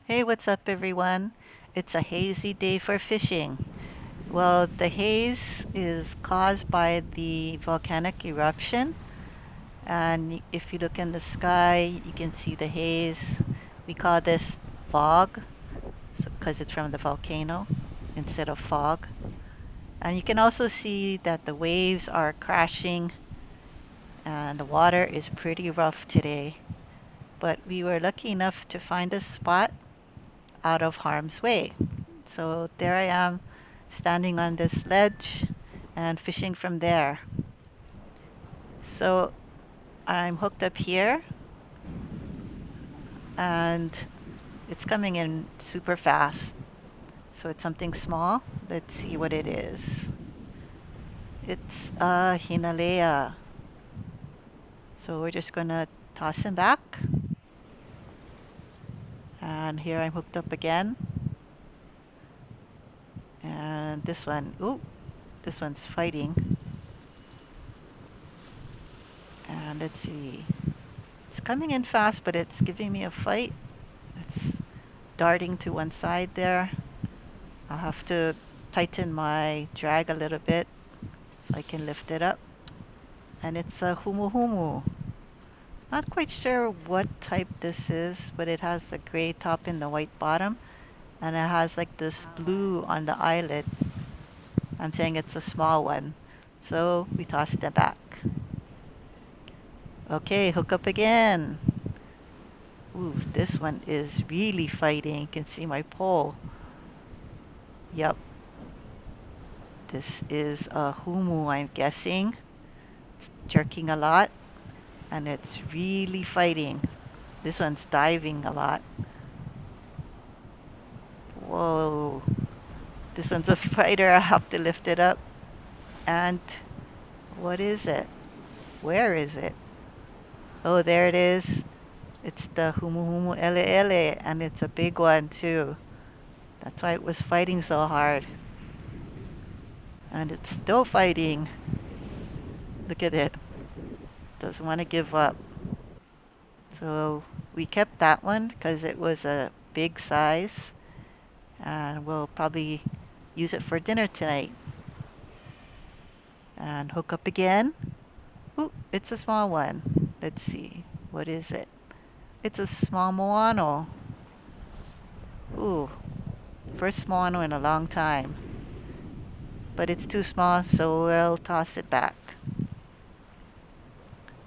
Hey, what's up, everyone? It's a hazy day for fishing. Well, the haze is caused by the volcanic eruption, and if you look in the sky, you can see the haze. We call this fog because it's from the volcano instead of fog. And you can also see that the waves are crashing and the water is pretty rough today. But we were lucky enough to find a spot out of harm's way. So there I am standing on this ledge and fishing from there. So I'm hooked up here and it's coming in super fast. So it's something small. Let's see what it is. It's a Hinalea. So we're just gonna toss him back. And here I'm hooked up again. And this one, ooh, this one's fighting. And let's see. It's coming in fast, but it's giving me a fight. It's darting to one side there. I'll have to tighten my drag a little bit so I can lift it up. And it's a Humuhumu. Not quite sure what type this is, but it has a gray top and the white bottom. And it has like this blue on the eyelid. I'm saying it's a small one. So we tossed it back. Okay, hook up again. Ooh, this one is really fighting. You can see my pole. Yep, this is a Humu, I'm guessing. It's jerking a lot, and it's really fighting. This one's diving a lot. Whoa, this one's a fighter. I have to lift it up. And what is it? Where is it? Oh, there it is. It's the Humuhumu ele ele, and it's a big one too. That's why it was fighting so hard. And it's still fighting. Look at it. Doesn't want to give up. So we kept that one because it was a big size, and we'll probably use it for dinner tonight. And hook up again. Ooh, it's a small one. Let's see. What is it? It's a small moano. Ooh, first moano in a long time. But it's too small, so we'll toss it back.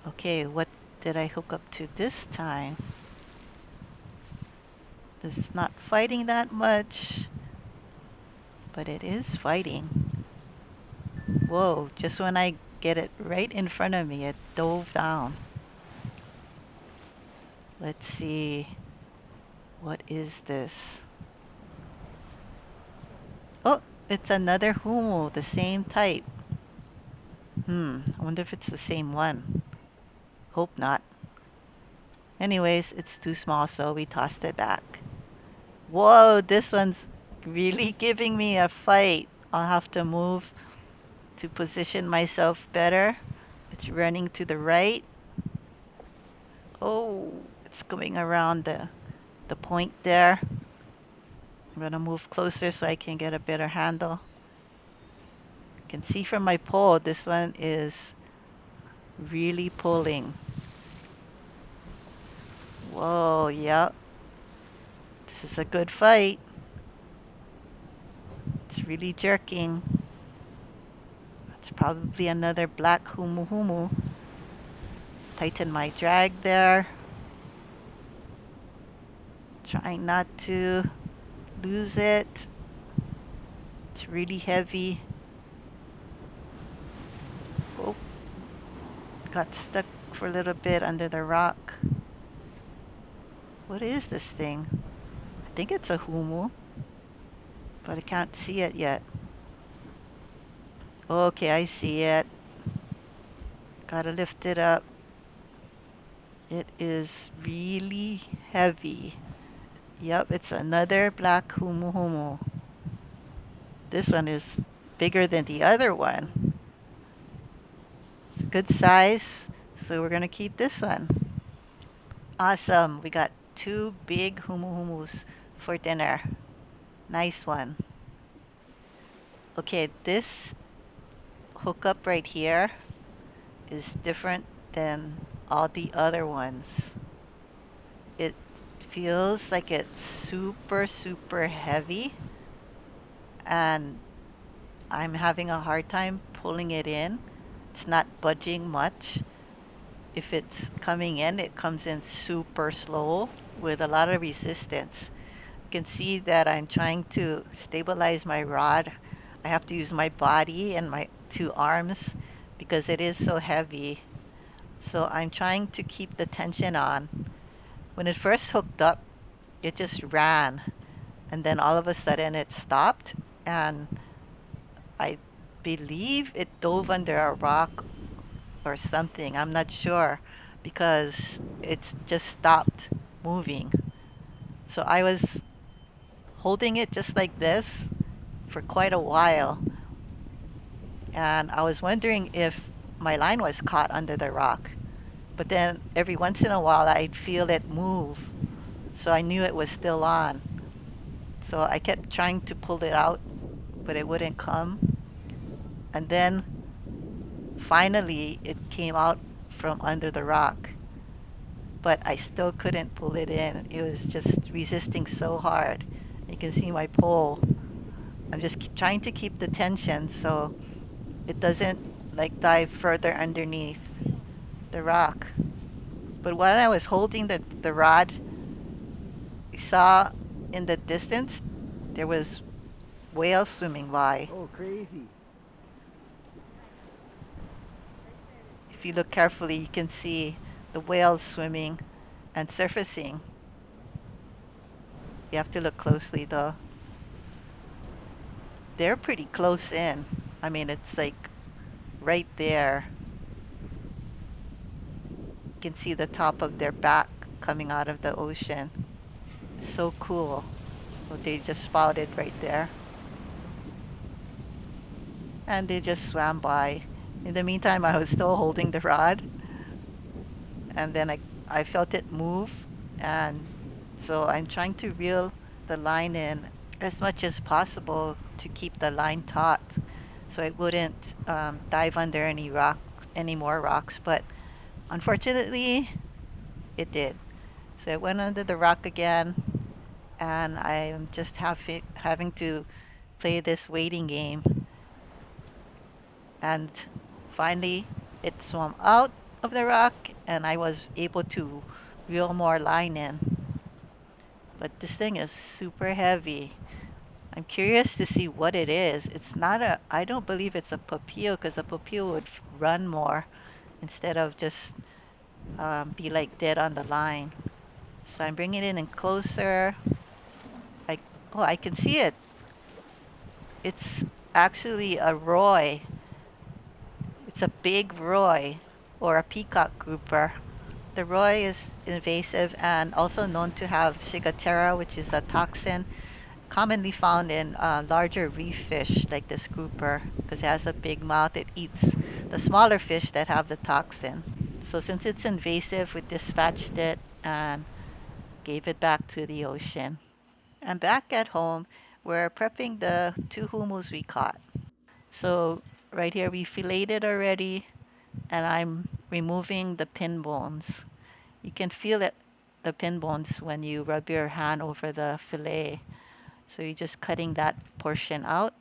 Okay, what did I hook up to this time? This is not fighting that much, but it is fighting. Whoa, just when I get it right in front of me, it dove down. Let's see. What is this? Oh, it's another Humu, the same type. I wonder if it's the same one. Hope not. Anyways, it's too small, so we tossed it back. Whoa, this one's really giving me a fight. I'll have to move to position myself better. It's running to the right. Oh, it's going around the point there. I'm gonna move closer so I can get a better handle. You can see from my pole, this one is really pulling. Whoa, yep. This is a good fight. It's really jerking. It's probably another black Humuhumu. Tighten my drag there. Trying not to lose it. It's really heavy. Oh, got stuck for a little bit under the rock. What is this thing? I think it's a Humu, but I can't see it yet. Okay, I see it. Gotta lift it up. It is really heavy. Yep, it's another black Humuhumu. This one is bigger than the other one. It's a good size, so we're gonna keep this one. Awesome, we got two big Humuhumus for dinner. Nice one. Okay, this hookup right here is different than all the other ones. It feels like it's super, super heavy, and I'm having a hard time pulling it in. It's not budging much. If it's coming in, it comes in super slow with a lot of resistance. You can see that I'm trying to stabilize my rod. I have to use my body and my two arms because it is so heavy. So I'm trying to keep the tension on. When it first hooked up, it just ran. And then all of a sudden it stopped. And I believe it dove under a rock or something. I'm not sure because it's just stopped moving. So I was holding it just like this for quite a while. And I was wondering if my line was caught under the rock. But then every once in a while, I'd feel it move. So I knew it was still on. So I kept trying to pull it out, but it wouldn't come. And then finally, it came out from under the rock. But I still couldn't pull it in. It was just resisting so hard. You can see my pole. I'm just trying to keep the tension so it doesn't like dive further underneath the rock. But when I was holding the rod, I saw in the distance there was whales swimming by. Oh, crazy. If you look carefully, you can see the whales swimming and surfacing. You have to look closely though. They're pretty close in. I mean, it's like right there. You can see the top of their back coming out of the ocean. It's so cool. Well, they just spouted right there. And they just swam by. In the meantime, I was still holding the rod, and then I felt it move, and so I'm trying to reel the line in as much as possible to keep the line taut so it wouldn't dive under any more rocks, but unfortunately, it did. So it went under the rock again, and I'm just having to play this waiting game. And finally, it swam out of the rock, and I was able to reel more line in. But this thing is super heavy. I'm curious to see what it is. It's not a, I don't believe it's a papio because a papio would run more instead of just be like dead on the line. So I'm bringing it in closer. I, oh, I can see it. It's actually a Roy. It's a big Roy or a peacock grouper. The Roy is invasive and also known to have ciguatera, which is a toxin commonly found in larger reef fish like this grouper because it has a big mouth. It eats the smaller fish that have the toxin. So since it's invasive, we dispatched it and gave it back to the ocean. And back at home, we're prepping the two humus we caught. So right here, we filleted already, and I'm removing the pin bones. You can feel it, the pin bones, when you rub your hand over the fillet. So you're just cutting that portion out,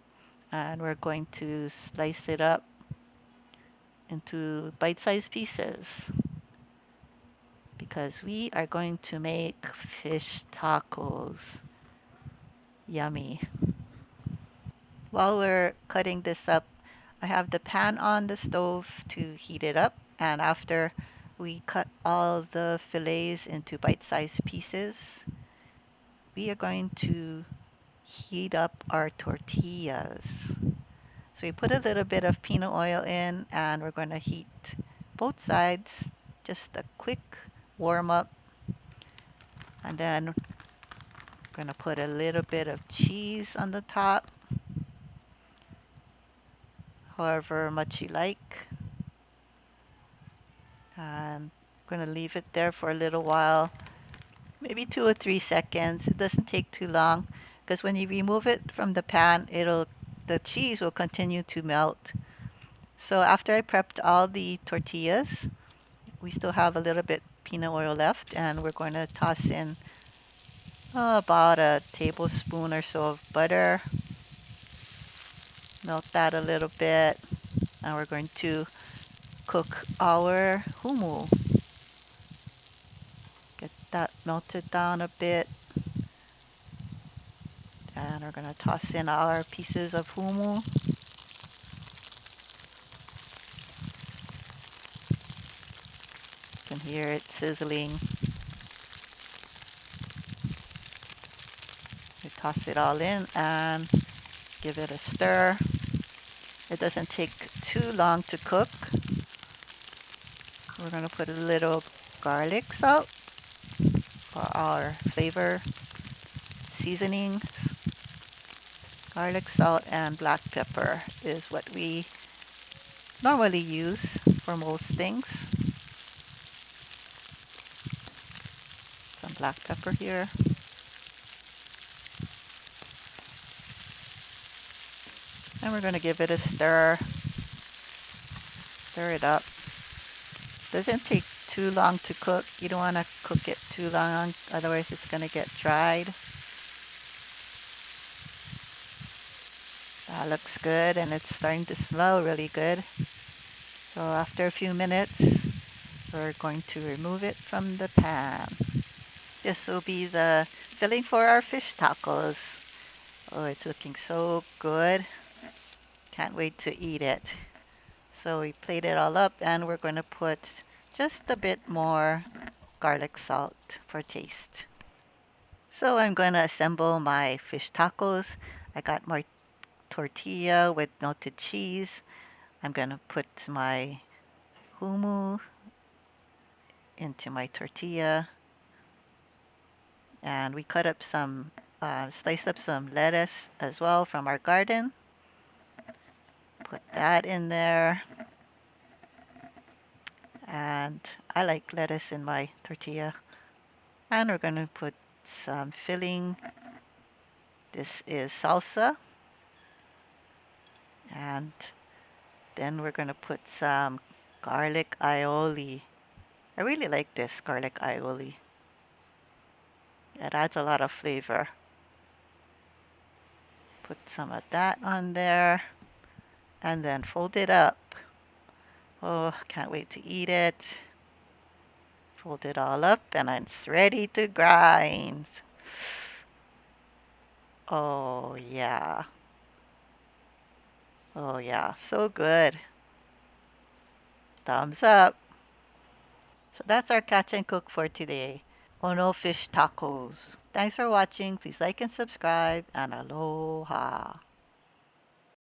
and we're going to slice it up into bite-sized pieces because we are going to make fish tacos. Yummy. While we're cutting this up, I have the pan on the stove to heat it up, and after we cut all the fillets into bite-sized pieces, we are going to heat up our tortillas. So we put a little bit of peanut oil in, and we're going to heat both sides, just a quick warm up, and then we're going to put a little bit of cheese on the top, however much you like. And I'm going to leave it there for a little while maybe 2 or 3 seconds. It doesn't take too long because when you remove it from the pan, the cheese will continue to melt. So after I prepped all the tortillas, we still have a little bit peanut oil left, and we're going to toss in about a tablespoon or so of butter. Melt that a little bit, and we're going to cook our humu. Get that melted down a bit, and we're going to toss in our pieces of humu. You can hear it sizzling. We toss it all in and give it a stir. It doesn't take too long to cook. We're going to put a little garlic salt for our flavor seasonings. Garlic salt and black pepper is what we normally use for most things. Some black pepper here. And we're going to give it a stir. Stir it up. Doesn't take too long to cook. You don't want to cook it too long, otherwise it's going to get dried. That looks good, and it's starting to smell really good. So after a few minutes, we're going to remove it from the pan. This will be the filling for our fish tacos. Oh, it's looking so good. Can't wait to eat it. So we plate it all up, and we're going to put just a bit more garlic salt for taste. So I'm going to assemble my fish tacos. I got my tortilla with melted cheese. I'm going to put my humu into my tortilla. And we sliced up some lettuce as well from our garden. Put that in there. And I like lettuce in my tortilla. And we're going to put some filling. This is salsa. And then we're going to put some garlic aioli. I really like this garlic aioli. It adds a lot of flavor. Put some of that on there. And then fold it up. Oh, can't wait to eat it. Fold it all up and it's ready to grind. Oh, yeah. Oh, yeah. So good. Thumbs up. So that's our catch and cook for today. Ono fish tacos. Thanks for watching. Please like and subscribe, and aloha.